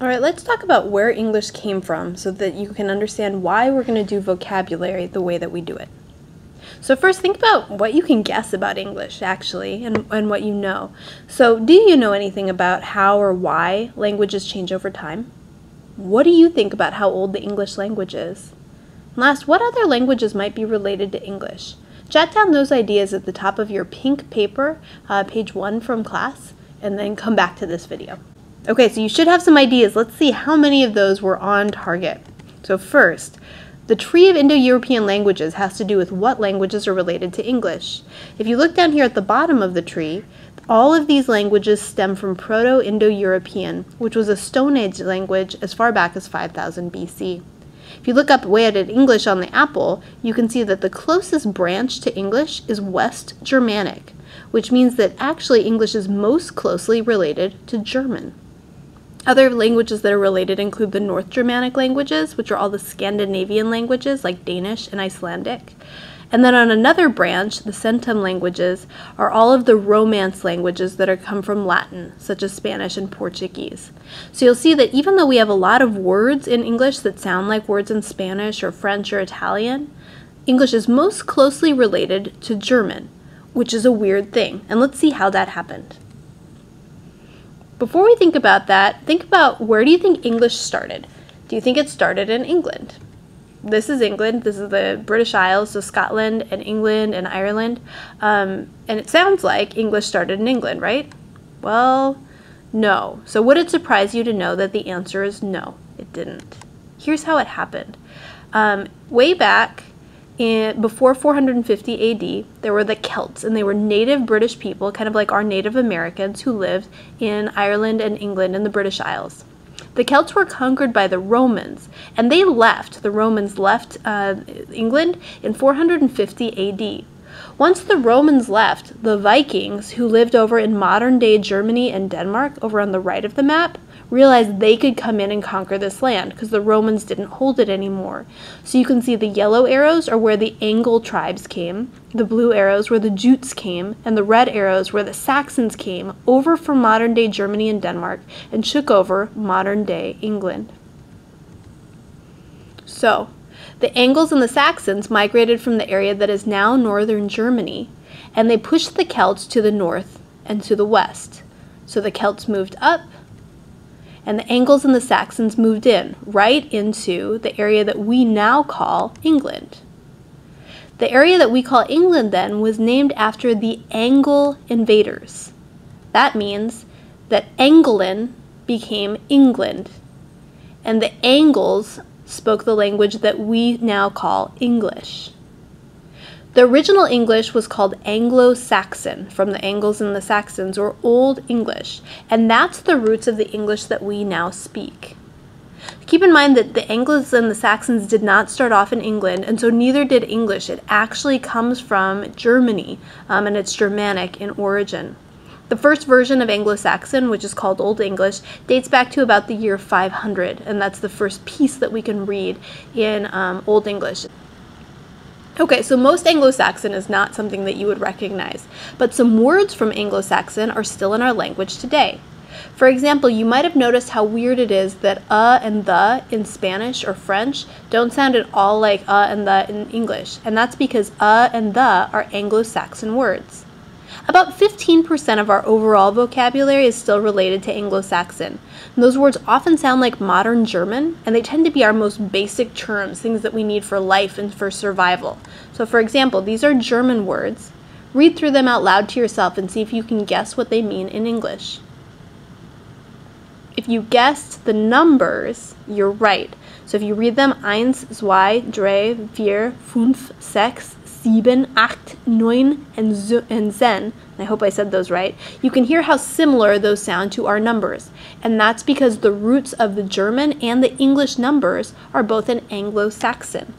Alright, let's talk about where English came from so that you can understand why we're going to do vocabulary the way that we do it. So first, think about what you can guess about English, actually, and what you know. So, do you know anything about how or why languages change over time? What do you think about how old the English language is? And last, what other languages might be related to English? Jot down those ideas at the top of your pink paper, page 1 from class, and then come back to this video. Okay, so you should have some ideas. Let's see how many of those were on target. So first, the tree of Indo-European languages has to do with what languages are related to English. If you look down here at the bottom of the tree, all of these languages stem from Proto-Indo-European, which was a Stone Age language as far back as 5000 BC. If you look up way at English on the apple, you can see that the closest branch to English is West Germanic, which means that actually English is most closely related to German. Other languages that are related include the North Germanic languages, which are all the Scandinavian languages like Danish and Icelandic. And then on another branch, the Centum languages, are all of the Romance languages that come from Latin, such as Spanish and Portuguese. So you'll see that even though we have a lot of words in English that sound like words in Spanish or French or Italian, English is most closely related to German, which is a weird thing. And let's see how that happened. Before we think about that, think about where do you think English started? Do you think it started in England? This is England. This is the British Isles, so Scotland and England and Ireland. And it sounds like English started in England, right? Well, no. So would it surprise you to know that the answer is no, it didn't. Here's how it happened. Way back before 450 AD, there were the Celts, and they were native British people, kind of like our Native Americans, who lived in Ireland and England and the British Isles. The Celts were conquered by the Romans, and the Romans left England in 450 AD. Once the Romans left, the Vikings, who lived over in modern-day Germany and Denmark, over on the right of the map, realized they could come in and conquer this land because the Romans didn't hold it anymore. So you can see the yellow arrows are where the Anglo tribes came, the blue arrows where the Jutes came, and the red arrows where the Saxons came over from modern-day Germany and Denmark and took over modern-day England. So, the Angles and the Saxons migrated from the area that is now northern Germany, and they pushed the Celts to the north and to the west. So the Celts moved up, and the Angles and the Saxons moved in, right into the area that we now call England. The area that we call England then was named after the Angle invaders. That means that Anglian became England, and the Angles spoke the language that we now call English. The original English was called Anglo-Saxon, from the Angles and the Saxons, or Old English, and that's the roots of the English that we now speak. Keep in mind that the Angles and the Saxons did not start off in England, and so neither did English. It actually comes from Germany, and it's Germanic in origin. The first version of Anglo-Saxon, which is called Old English, dates back to about the year 500, and that's the first piece that we can read in Old English. Okay, so most Anglo-Saxon is not something that you would recognize, but some words from Anglo-Saxon are still in our language today. For example, you might have noticed how weird it is that and the in Spanish or French don't sound at all like and the in English, and that's because and the are Anglo-Saxon words. About 15% of our overall vocabulary is still related to Anglo-Saxon. And those words often sound like modern German, and they tend to be our most basic terms, things that we need for life and for survival. So for example, these are German words. Read through them out loud to yourself and see if you can guess what they mean in English. If you guessed the numbers, you're right. So if you read them, 1, 2, 3, 4, 5, 6, 7, 8, 9, and 10, I hope I said those right, you can hear how similar those sound to our numbers. And that's because the roots of the German and the English numbers are both in Anglo-Saxon.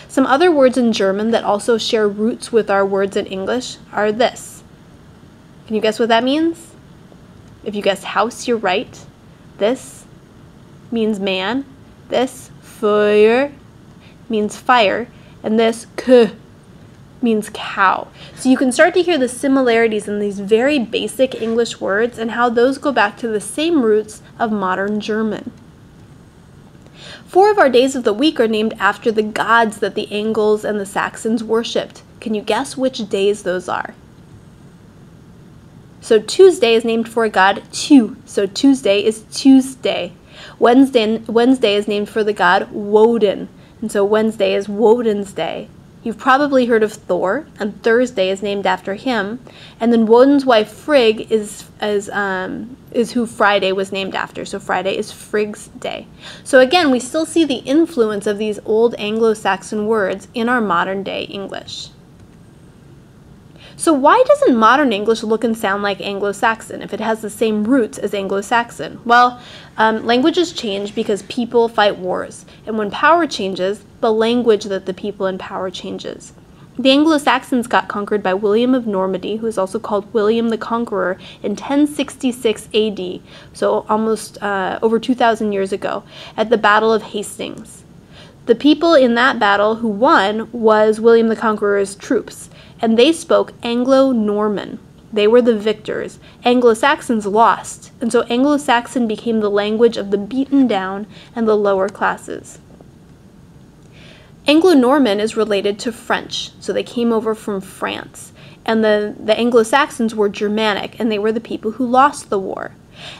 Some other words in German that also share roots with our words in English are this. Can you guess what that means? If you guessed house, you're right. This means man. This, Feuer, means fire. And this, Kuh, means cow. So you can start to hear the similarities in these very basic English words and how those go back to the same roots of modern German. 4 of our days of the week are named after the gods that the Angles and the Saxons worshipped. Can you guess which days those are? So Tuesday is named for a god Tu. So Tuesday is Tuesday. Wednesday is named for the god Woden. And so Wednesday is Woden's day. You've probably heard of Thor, and Thursday is named after him. And then Woden's wife Frigg is who Friday was named after. So Friday is Frigg's day. So again, we still see the influence of these old Anglo-Saxon words in our modern day English. So why doesn't modern English look and sound like Anglo-Saxon if it has the same roots as Anglo-Saxon? Well, languages change because people fight wars, and when power changes, the language that the people in power changes. The Anglo-Saxons got conquered by William of Normandy, who is also called William the Conqueror, in 1066 AD, so almost over 2,000 years ago, at the Battle of Hastings. The people in that battle who won was William the Conqueror's troops, and they spoke Anglo-Norman. They were the victors. Anglo-Saxons lost, and so Anglo-Saxon became the language of the beaten down and the lower classes. Anglo-Norman is related to French, so they came over from France, and the Anglo-Saxons were Germanic, and they were the people who lost the war.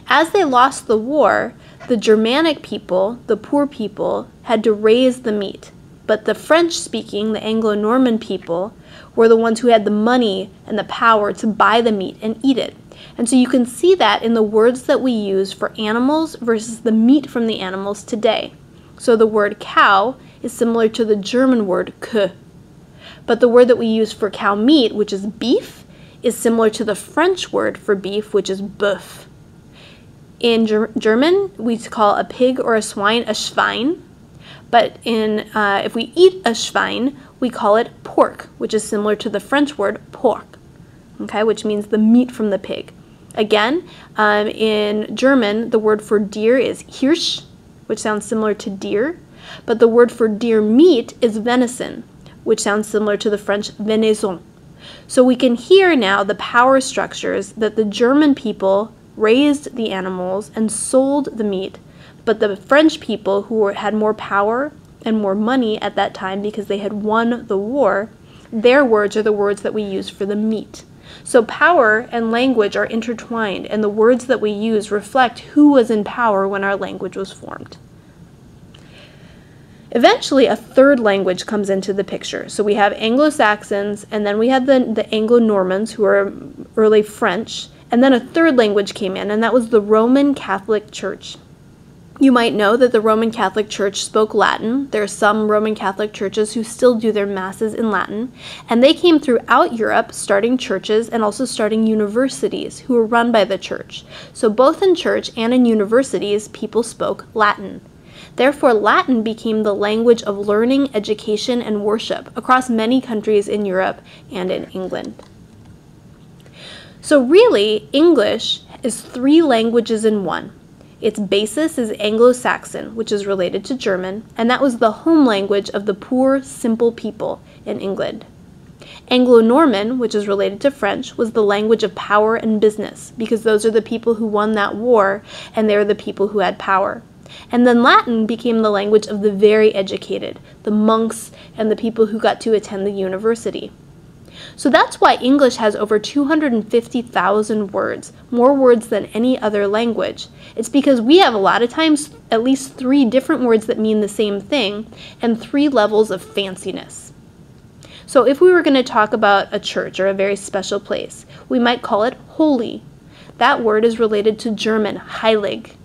As they lost the war, the Germanic people, the poor people, had to raise the meat, but the French-speaking, the Anglo-Norman people, were the ones who had the money and the power to buy the meat and eat it. And so you can see that in the words that we use for animals versus the meat from the animals today. So the word cow is similar to the German word Kuh. But the word that we use for cow meat, which is beef, is similar to the French word for beef, which is Bœuf. In German, we call a pig or a swine a Schwein. But if we eat a Schwein, we call it pork, which is similar to the French word porc, okay, which means the meat from the pig. Again, in German, the word for deer is Hirsch, which sounds similar to deer, but the word for deer meat is venison, which sounds similar to the French venaison. So we can hear now the power structures that the German people raised the animals and sold the meat, but the French people who had more power and more money at that time because they had won the war, their words are the words that we use for the meat. So power and language are intertwined, and the words that we use reflect who was in power when our language was formed. Eventually, a third language comes into the picture. So we have Anglo-Saxons, and then we had the Anglo-Normans, who are early French, and then a third language came in, and that was the Roman Catholic Church. You might know that the Roman Catholic Church spoke Latin. There are some Roman Catholic churches who still do their masses in Latin, and they came throughout Europe starting churches and also starting universities who were run by the church. So both in church and in universities, people spoke Latin. Therefore, Latin became the language of learning, education, and worship across many countries in Europe and in England. So really, English is 3 languages in one. Its basis is Anglo-Saxon, which is related to German, and that was the home language of the poor, simple people in England. Anglo-Norman, which is related to French, was the language of power and business, because those are the people who won that war, and they're the people who had power. And then Latin became the language of the very educated, the monks, and the people who got to attend the university. So that's why English has over 250,000 words, more words than any other language. It's because we have a lot of times at least 3 different words that mean the same thing and 3 levels of fanciness. So if we were going to talk about a church or a very special place, we might call it holy. That word is related to German, heilig,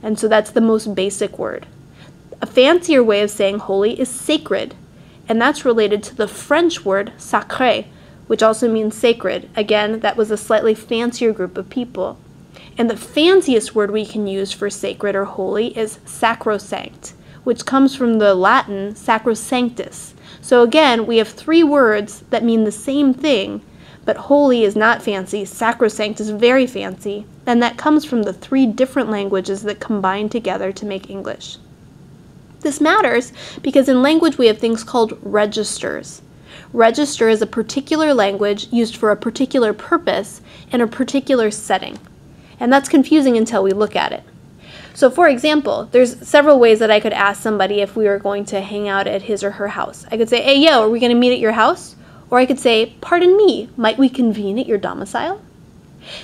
and so that's the most basic word. A fancier way of saying holy is sacred, and that's related to the French word sacré, which also means sacred. Again, that was a slightly fancier group of people. And the fanciest word we can use for sacred or holy is sacrosanct, which comes from the Latin sacrosanctus. So again, we have 3 words that mean the same thing, but holy is not fancy, sacrosanct is very fancy, and that comes from the 3 different languages that combine together to make English. This matters because in language we have things called registers. Register is a particular language used for a particular purpose in a particular setting. And that's confusing until we look at it. So for example, there's several ways that I could ask somebody if we were going to hang out at his or her house. I could say, hey, yo, are we going to meet at your house? Or I could say, pardon me, might we convene at your domicile?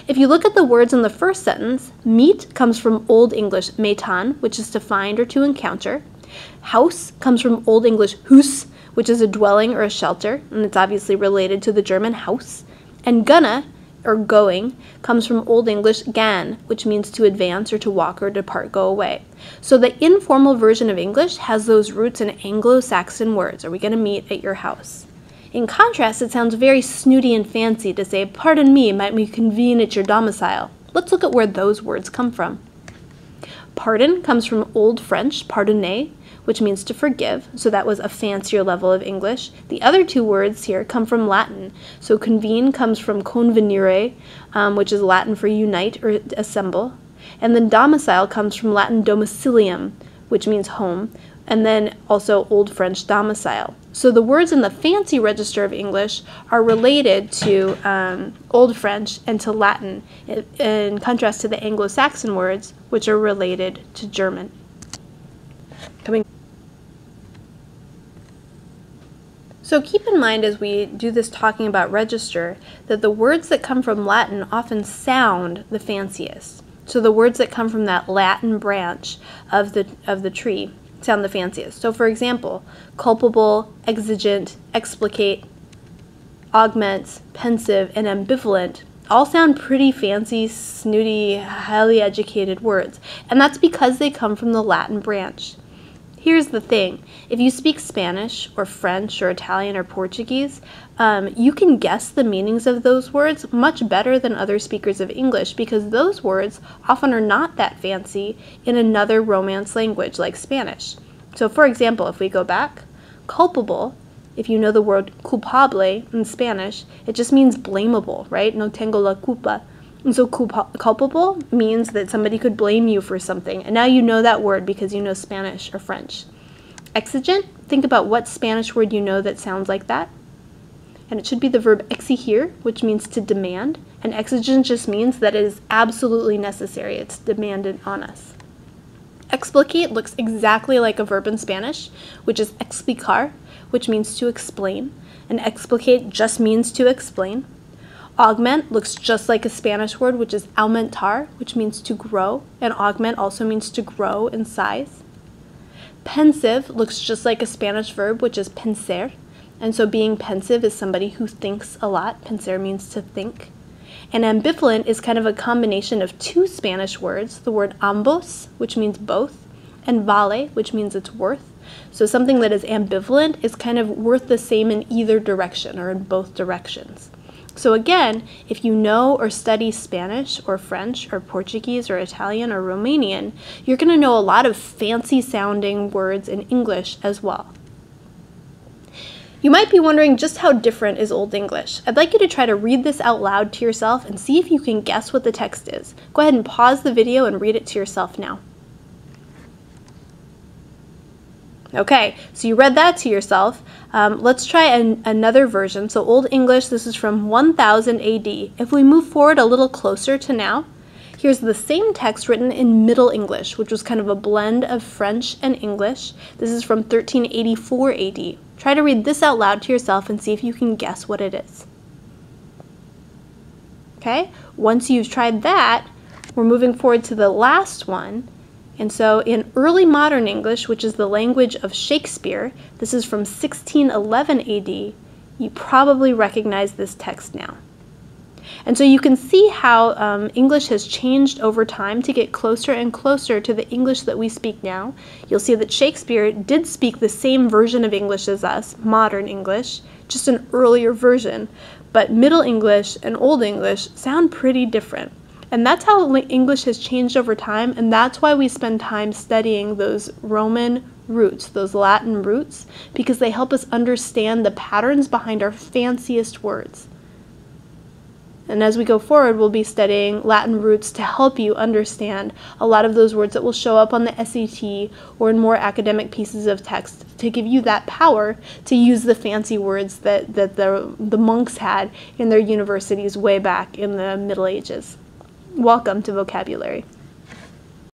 If you look at the words in the first sentence, meet comes from Old English metan, which is to find or to encounter. House comes from Old English hus, which is a dwelling or a shelter, and it's obviously related to the German Haus. And gonna, or going, comes from Old English gan, which means to advance or to walk or depart, go away. So the informal version of English has those roots in Anglo-Saxon words. Are we going to meet at your house? In contrast, it sounds very snooty and fancy to say, pardon me, might we convene at your domicile? Let's look at where those words come from. Pardon comes from Old French, pardonner, which means to forgive, so that was a fancier level of English. The other two words here come from Latin. So convene comes from convenire, which is Latin for unite or assemble. And then domicile comes from Latin domicilium, which means home, and then also Old French domicile. So the words in the fancy register of English are related to Old French and to Latin, in contrast to the Anglo-Saxon words, which are related to German. So keep in mind as we do this talking about register that the words that come from Latin often sound the fanciest. So the words that come from that Latin branch of the tree sound the fanciest. So for example, culpable, exigent, explicate, augment, pensive, and ambivalent all sound pretty fancy, snooty, highly educated words. And that's because they come from the Latin branch. Here's the thing, if you speak Spanish or French or Italian or Portuguese, you can guess the meanings of those words much better than other speakers of English because those words often are not that fancy in another Romance language like Spanish. So for example, if we go back, culpable, if you know the word culpable in Spanish, it just means blamable, right? No tengo la culpa. And so culpable means that somebody could blame you for something. And now you know that word because you know Spanish or French. Exigent, think about what Spanish word you know that sounds like that. And it should be the verb exigir, which means to demand. And exigent just means that it is absolutely necessary. It's demanded on us. Explicate looks exactly like a verb in Spanish, which is explicar, which means to explain. And explicate just means to explain. Augment looks just like a Spanish word, which is aumentar, which means to grow, and augment also means to grow in size. Pensive looks just like a Spanish verb, which is pensar, and so being pensive is somebody who thinks a lot. Pensar means to think. And ambivalent is kind of a combination of two Spanish words, the word ambos, which means both, and vale, which means it's worth. So something that is ambivalent is kind of worth the same in either direction or in both directions. So again, if you know or study Spanish or French or Portuguese or Italian or Romanian, you're going to know a lot of fancy sounding words in English as well. You might be wondering just how different is Old English. I'd like you to try to read this out loud to yourself and see if you can guess what the text is. Go ahead and pause the video and read it to yourself now. Okay, so you read that to yourself. Let's try another version. So Old English, this is from 1000 AD. If we move forward a little closer to now, here's the same text written in Middle English, which was kind of a blend of French and English. This is from 1384 AD. Try to read this out loud to yourself and see if you can guess what it is. Okay, once you've tried that, we're moving forward to the last one. And so in early modern English, which is the language of Shakespeare, this is from 1611 AD, you probably recognize this text now. And so you can see how English has changed over time to get closer and closer to the English that we speak now. You'll see that Shakespeare did speak the same version of English as us, modern English, just an earlier version, but Middle English and Old English sound pretty different. And that's how English has changed over time, and that's why we spend time studying those Roman roots, those Latin roots, because they help us understand the patterns behind our fanciest words. And as we go forward, we'll be studying Latin roots to help you understand a lot of those words that will show up on the SAT or in more academic pieces of text to give you that power to use the fancy words that the monks had in their universities way back in the Middle Ages. Welcome to Vocabulary.